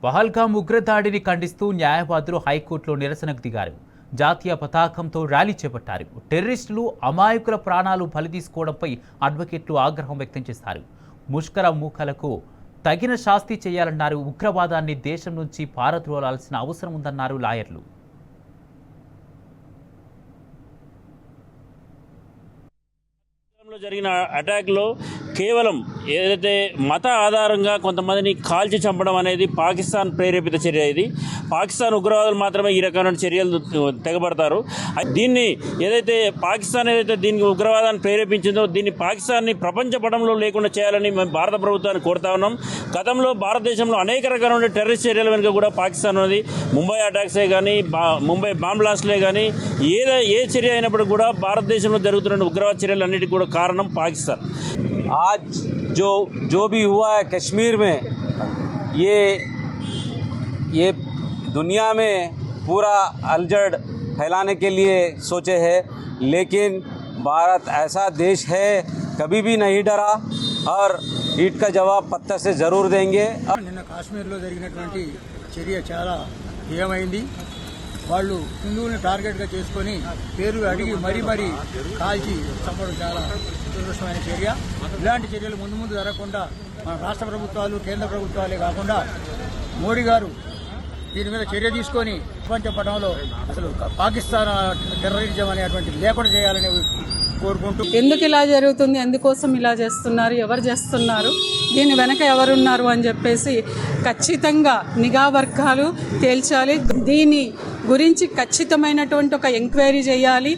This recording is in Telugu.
పహల్గామ్ ఉగ్రదాడిని ఖండిస్తూ న్యాయవాదులు హైకోర్టులో నిరసనకు దిగారు. జాతీయ పతాకంతో ర్యాలీ చేపట్టారు. టెర్రరిస్టులు అమాయకుల ప్రాణాలు బలి తీసుకోవడంపై అడ్వకేట్లు ఆగ్రహం వ్యక్తం చేశారు. ముష్కర మూకలకు తగిన శాస్తి చేయాలన్నారు. ఉగ్రవాదాన్ని దేశం నుంచి పారద్రోలాల్సిన అవసరం ఉందన్నారు లాయర్లు. జరిగిన అటాక్లో కేవలం ఏదైతే మత ఆధారంగా కొంతమందిని కాల్చి చంపడం అనేది పాకిస్తాన్ ప్రేరేపిత చర్య. ఇది పాకిస్తాన్ ఉగ్రవాదులు మాత్రమే ఈ రకమైన చర్యలు తెగబడతారు. దీన్ని ఏదైతే పాకిస్తాన్ దీనికి ఉగ్రవాదాన్ని ప్రేరేపించిందో దీన్ని పాకిస్తాన్ని ప్రపంచ పటంలో లేకుండా చేయాలని మేము భారత ప్రభుత్వాన్ని కోరుతా ఉన్నాం. గతంలో భారతదేశంలో అనేక రకాల టెర్రరిస్ట్ చర్యల వెనుక కూడా పాకిస్తాన్ ఉన్నది. ముంబై అటాక్సే కానీ ముంబై బాంబ్ బ్లాస్ట్లే కానీ ఏ చర్య అయినప్పుడు కూడా భారతదేశంలో జరుగుతున్న ఉగ్రవాద చర్యలన్నిటికీ కూడా కారణం పాకిస్తాన్. आज जो भी हुआ है कश्मीर में, ये दुनिया में पूरा अलजड़ फैलाने के लिए सोचे हैं, लेकिन भारत ऐसा देश है कभी भी नहीं डरा और ईट का जवाब पत्थर से ज़रूर देंगे. నిన్న కాశ్మీర్లో జరిగినటువంటి చర్య చాలా హేయమైంది. వాళ్ళు హిందువుల్ని టార్గెట్గా చేసుకొని పేరు అడిగి మరీ కాల్చి చంపడం చాలా దురదృష్టమైన చర్య. ఇలాంటి చర్యలు ముందు జరగకుండా మన రాష్ట్ర ప్రభుత్వాలు, కేంద్ర ప్రభుత్వాలే కాకుండా మోడీ గారు దీని మీద చర్య తీసుకొని ప్రపంచ పటంలో అసలు పాకిస్తాన్ టెర్రరిజం అనేటువంటిది లేకుండా చేయాలని కోరుకుంటూ, ఎందుకు ఇలా జరుగుతుంది, ఎందుకోసం ఇలా చేస్తున్నారు, ఎవరు చేస్తున్నారు, దీని వెనక ఎవరున్నారు అని చెప్పేసి ఖచ్చితంగా నిఘా వర్గాలు తేల్చాలి. దీని గురించి ఖచ్చితమైనటువంటి ఒక ఎంక్వైరీ చేయాలి.